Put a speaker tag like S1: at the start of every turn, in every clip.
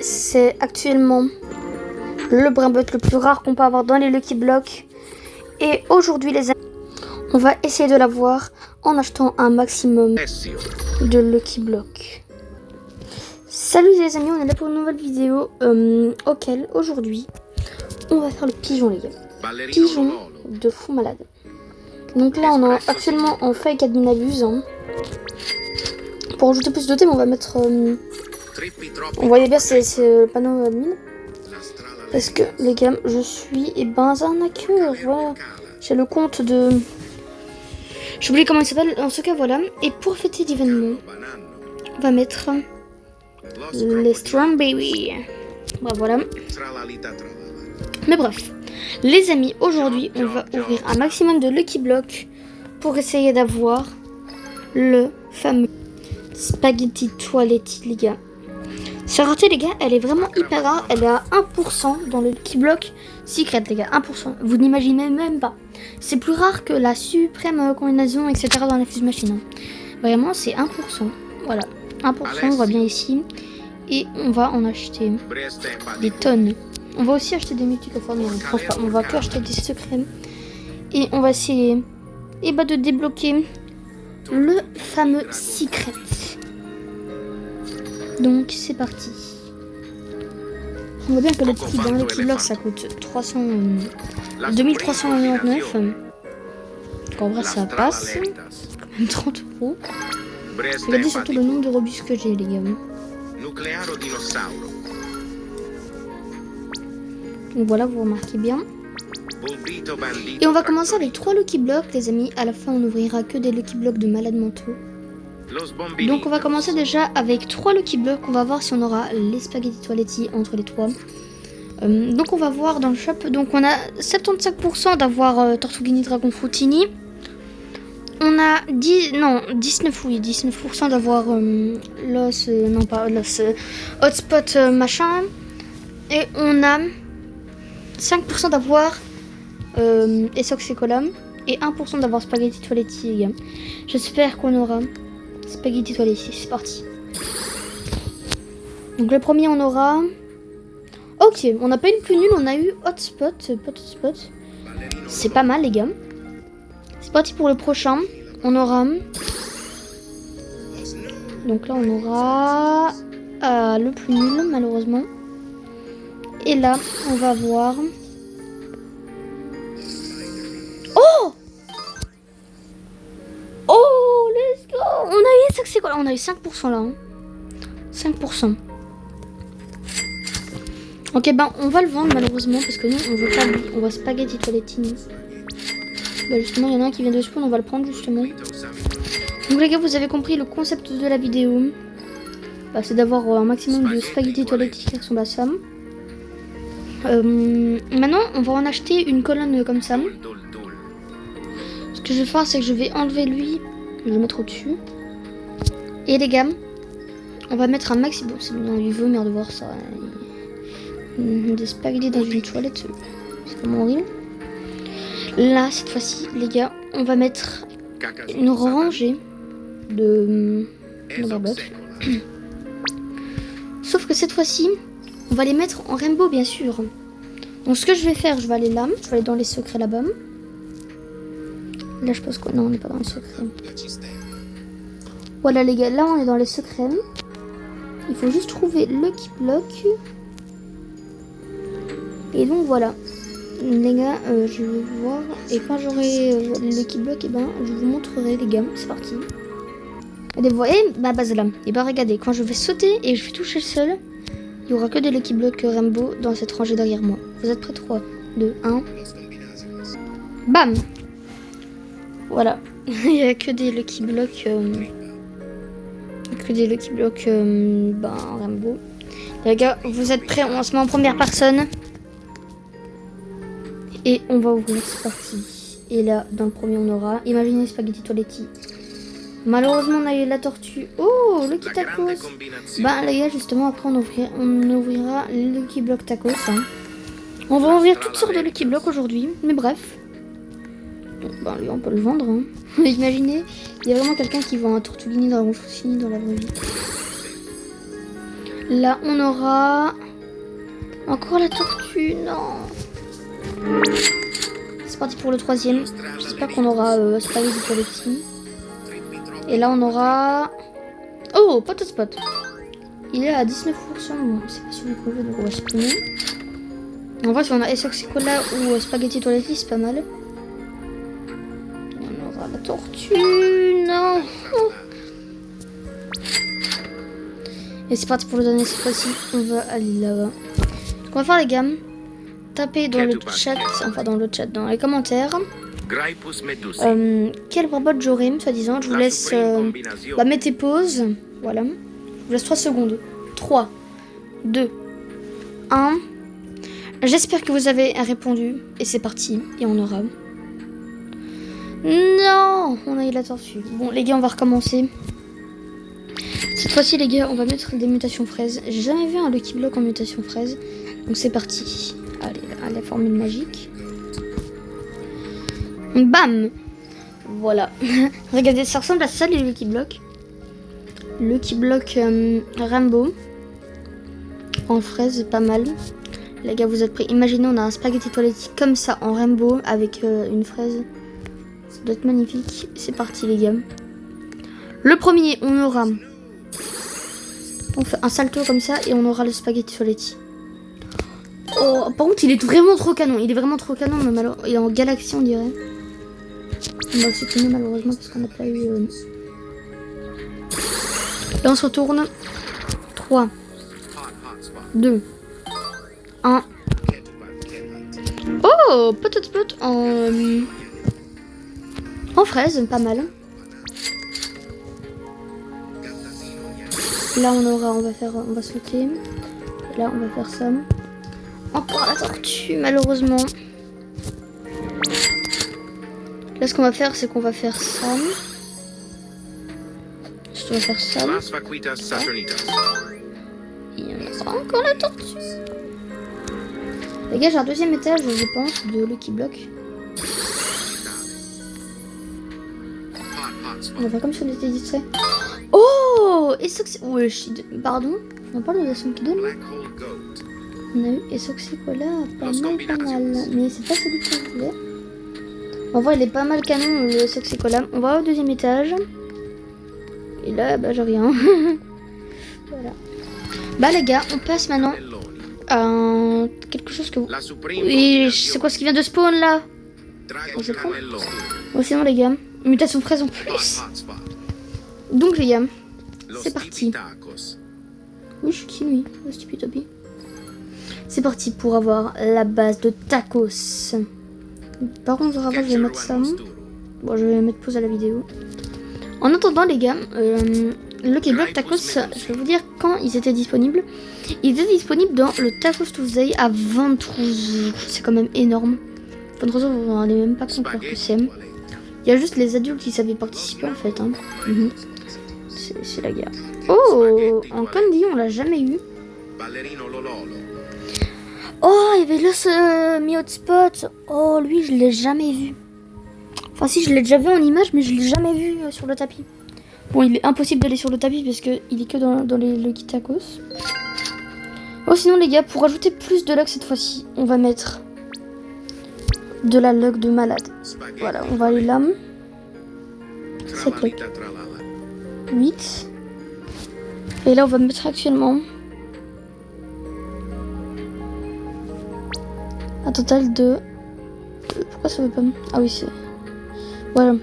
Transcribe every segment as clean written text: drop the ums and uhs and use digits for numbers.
S1: c'est actuellement le Brimbot le plus rare qu'on peut avoir dans les Lucky Blocks. Et aujourd'hui les amis, on va essayer de l'avoir en achetant un maximum de Lucky Blocks. Salut les amis, on est là pour une nouvelle vidéo auquel aujourd'hui on va faire le pigeon les gars. Pigeon de fou malade. Donc là on est actuellement en fake admin abuse. Pour ajouter plus de thèmes on va mettre... vous voyez bien c'est le panneau admin. Parce que les gars je suis un hacker. Voilà. J'ai le compte de... j'oublie comment il s'appelle. En tout cas voilà. Et pour fêter l'événement on va mettre les Strawberry. Bah, voilà. Mais bref. Les amis, aujourd'hui, on va ouvrir un maximum de Lucky Blocks pour essayer d'avoir le fameux Spaghetti Toiletti, les gars. Cette rareté, les gars, elle est vraiment hyper rare. Elle est à 1% dans le Lucky Block Secret, les gars. 1%. Vous n'imaginez même pas. C'est plus rare que la suprême combinaison, etc. dans la fuse machine. Vraiment, c'est 1%. Voilà. 1%, on voit bien ici. Et on va en acheter des tonnes. On va aussi acheter des multicoformes, mais je pense pas. On va que acheter des secrets. Et on va essayer de débloquer le fameux secret. Donc c'est parti. On voit bien que le prix dans le Lucky Block ça coûte 2399. En vrai ça passe. C'est quand même 30 €. Regardez surtout le nombre de rebus que j'ai les gars. Donc voilà, vous remarquez bien. Et on va commencer avec 3 Lucky Blocks, les amis. À la fin, on n'ouvrira que des Lucky Blocks de malades mentaux. Donc on va commencer déjà avec 3 Lucky Blocks. On va voir si on aura les Spaghetti Toiletti entre les 3. Donc on va voir dans le shop. Donc on a 75% d'avoir Tortuguini Dragon Fruitini. On a 19% d'avoir Hotspot machin. Et on a 5% d'avoir Essox et Colam. Et 1% d'avoir Spaghetti Toiletti, les gars. J'espère qu'on aura Spaghetti Toiletti. C'est parti. Donc le premier, on aura... ok, on n'a pas une plus nulle. On a eu Hotspot. Hotspot. C'est pas mal, les gars. C'est parti pour le prochain. On aura... donc là, on aura... le plus nul, malheureusement. Et là, on va voir... oh! Oh, let's go! On a eu ça, c'est quoi? On a eu 5% là. Hein. 5%. Ok, ben, on va le vendre, malheureusement, parce que nous, on veut pas lui. On va Spaghetti Toiletti. Bah, justement, il y en a un qui vient de spawn, on va le prendre, justement. Donc, les gars, vous avez compris le concept de la vidéo. Bah, c'est d'avoir un maximum de Spaghetti Toiletti qui ressemble à ça. Maintenant on va en acheter une colonne comme ça. Ce que je vais faire c'est que je vais enlever lui. Je vais le mettre au dessus. Et les gars, on va mettre un maximum. Non, il veut merde de voir ça. Des spaghettis dans une toilette, c'est vraiment horrible. Là cette fois-ci les gars, on va mettre une rangée de Brimbot. Sauf que cette fois-ci on va les mettre en rainbow bien sûr. Donc ce que je vais faire, je vais aller là. Je vais aller dans les secrets là-bas. Là je pense que... non, on n'est pas dans les secrets. Voilà les gars, là on est dans les secrets. Il faut juste trouver le Lucky Block. Et donc voilà. Les gars, je vais voir. Et quand j'aurai le Lucky Block, et ben je vous montrerai les gars. C'est parti. Et vous voyez ma base là. Et ben regardez, quand je vais sauter et je vais toucher le sol, il n'y aura que des Lucky Blocks Rainbow dans cette rangée derrière moi. Vous êtes prêts? 3, 2, 1. Bam! Voilà. Il n'y a que des Lucky Blocks. Rainbow. Les gars, vous êtes prêts? On se met en première personne. Et on va ouvrir. C'est parti. Et là, dans le premier, on aura... imaginez Spaghetti Toiletti. Malheureusement, on a eu la tortue. Oh, Lucky Tacos. Bah, les gars, justement, après, on ouvrira le Lucky Block Tacos. Hein. On va ouvrir toutes sortes de Lucky Block aujourd'hui. Mais bref. Bah, lui, on peut le vendre. Hein. Imaginez, il y a vraiment quelqu'un qui vend un Tortuguini dans la vraie vie. Là, on aura... Encore la tortue, non. C'est parti pour le troisième. J'espère qu'on aura Spaghetti Toiletti. Et là, on aura... Oh, Potospot. Il est à 19%. Bon, c'est pas celui qu'on veut, donc on va supprimer. En vrai, si on a Esoxicola ou Spaghetti Toiletti, c'est pas mal. On aura la tortue, non. Et c'est parti pour le dernier, cette fois-ci, on va aller là-bas. Ce qu'on va faire, les gars, tapez dans le chat, dans les commentaires, quelle barbotte j'aurai, soi-disant. Je vous laisse, mettez pause, voilà. Je vous laisse 3 secondes. 3, 2, 1. J'espère que vous avez répondu, et c'est parti, et on aura... Non, on a eu la tortue. Bon, les gars, on va recommencer. Cette fois-ci, les gars, on va mettre des mutations fraises. J'ai jamais vu un Lucky Block en mutation fraise. Donc c'est parti. Allez, à la formule magique. Bam. Voilà. Regardez, ça ressemble à ça, les Lucky Block. Lucky Block Rainbow. En fraise, pas mal. Les gars, vous êtes prêts? Imaginez, on a un spaghetti toiletti comme ça, en rainbow, avec une fraise. Ça doit être magnifique. C'est parti, les gars. Le premier, on aura... On fait un salto comme ça et on aura le spaghetti toiletti. Oh, par contre, il est vraiment trop canon. Il est vraiment trop canon, mais il est en galaxie, on dirait. On va supprimer malheureusement parce qu'on n'a pas eu... Là, on se retourne. 3, 2, 1. Oh, Potospot en fraise, pas mal. Là on va sauter. Là on va faire ça. Encore la tortue malheureusement. Là ce qu'on va faire c'est qu'on va faire ça. Je dois faire ça. Il y en a encore la tortue. Les gars, j'ai un deuxième étage je pense de Lucky Block. On va faire comme si on était distrait. Oh, pardon, on parle de la somme qui donne. On a eu Esoxicola, pas mal. Mais c'est pas celui que je voulais. En vrai, il est pas mal canon le Esoxicola. On va au deuxième étage. Et là, bah j'ai rien. Voilà. Bah les gars, on passe maintenant à quelque chose que vous... Oui, c'est quoi ce qui vient de spawn là? Bon, sinon les gars, mutation fraise en plus. Donc les gars, c'est parti. Oui, je suis qui lui? Stupitopi. C'est parti pour avoir la base de tacos. Par contre, avant, je vais mettre ça. Bon, je vais mettre pause à la vidéo. En attendant, les gars, Lucky Block Tacos, je vais vous dire quand ils étaient disponibles. Ils étaient disponibles dans le Tacos Tuesday à 23 €. C'est quand même énorme. 23 €, vous vous rendez même pas compte que c'est. Il y a juste les adultes qui savaient participer en fait. Hein. C'est la guerre. Oh, en candy, on l'a jamais eu. Oh, il y avait le Mi Hotspot. Oh, lui, je l'ai jamais vu. Enfin, si, je l'ai déjà vu en image, mais je l'ai jamais vu sur le tapis. Bon, il est impossible d'aller sur le tapis parce qu'il est que dans les Lucky Tacos. Oh, sinon, les gars, pour ajouter plus de luck cette fois-ci, on va mettre de la luck de malade. Voilà, on va aller là. 7 luck. 8. Et là, on va mettre actuellement un total de... Pourquoi ça veut pas... Ah oui, c'est... Voilà.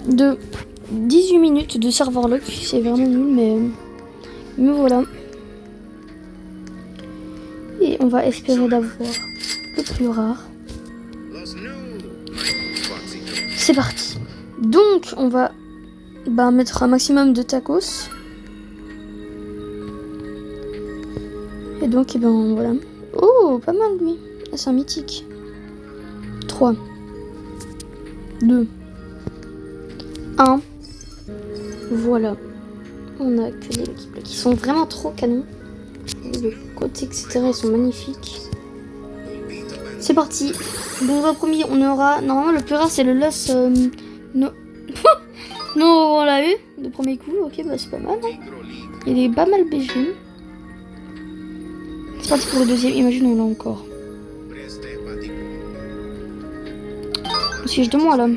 S1: De 18 minutes de serveur lock. C'est vraiment nul, mais voilà. Et on va espérer d'avoir le plus rare. C'est parti. Donc, on va mettre un maximum de tacos. Et donc, voilà. Oh, pas mal, lui. Ah, c'est un mythique. 3, 2, 1. Voilà. On a que des Lucky Block qui sont vraiment trop canons. Le côté, etc. ils sont magnifiques. C'est parti. Bon, le premier, on aura... Normalement, le plus rare, c'est le Los... No... non, on l'a eu. De premier coup. Ok, bah c'est pas mal. Hein. Il est pas mal BG. C'est parti pour le deuxième. Imagine, on l'a encore. On se fiche de moi là.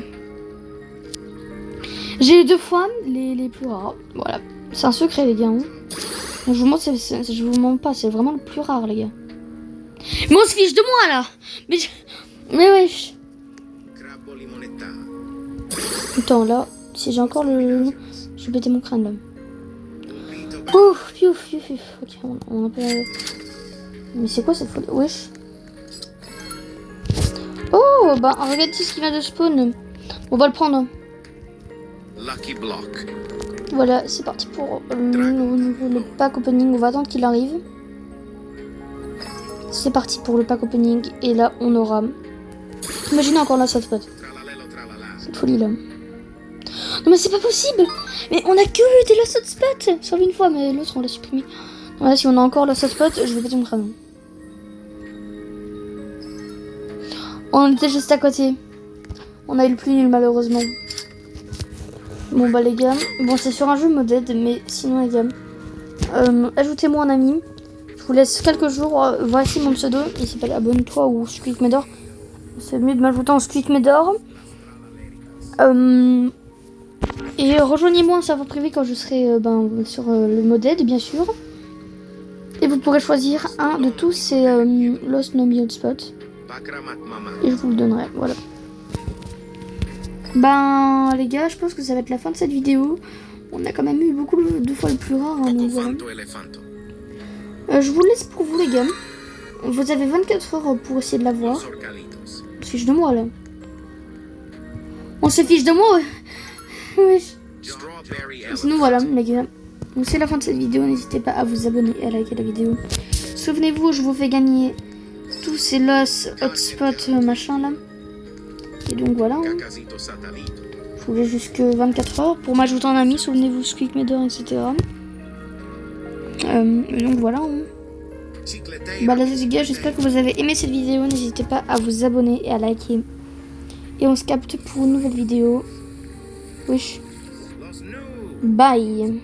S1: J'ai 2 fois les plus rares. Voilà. C'est un secret, les gars. Hein. Je vous montre, je vous mens pas. C'est vraiment le plus rare, les gars. Mais on se fiche de moi là. Mais wesh. Attends, là. Si j'ai encore le. Je vais péter mon crâne là. Ouf, piouf, piouf, piouf. Ok, on a un peu. Mais c'est quoi cette folie? Wesh. Oh, bah regardez ce qui vient de spawn. On va le prendre.
S2: Lucky Block.
S1: Voilà, c'est parti pour le pack opening. On va attendre qu'il arrive. C'est parti pour le pack opening. Et là, on aura. Imaginez encore là, cette spot. Cette folie là. Non, mais c'est pas possible! Mais on a que des Lost Spots! Sauf une fois, mais l'autre on l'a supprimé. Voilà, si on a encore Lost Spot, je vais péter mon crâne. On était juste à côté. On a eu le plus nul, malheureusement. Bon, bah, les gars. Bon, c'est sur un jeu moded, mais sinon, les gars. Ajoutez-moi un ami. Je vous laisse quelques jours. Voici mon pseudo. Il s'appelle Abonne-toi ou Squeak Medor. C'est mieux de m'ajouter en Squeak Medor. Et rejoignez-moi en serveur privé quand je serai sur le moded, bien sûr. Et vous pourrez choisir un de tous ces Lost Nomi Hotspot. Et je vous le donnerai, voilà. Ben les gars, je pense que ça va être la fin de cette vidéo. On a quand même eu beaucoup de fois le plus rare. Hein, donc voilà. Je vous laisse pour vous les gars. Vous avez 24 heures pour essayer de l'avoir. On se fiche de moi là. On se fiche de moi. Wesh. Sinon voilà les gars. C'est la fin de cette vidéo. N'hésitez pas à vous abonner et à liker la vidéo. Souvenez-vous, je vous fais gagner tous ces Lost Hotspots machin là. Et donc voilà. Hein. Je vous laisse jusque 24 heures pour m'ajouter un ami. Souvenez-vous, Squeak Medor, etc. Et donc voilà. Hein. Bah là les gars, j'espère que vous avez aimé cette vidéo. N'hésitez pas à vous abonner et à liker. Et on se capte pour une nouvelle vidéo. Wesh. Bye.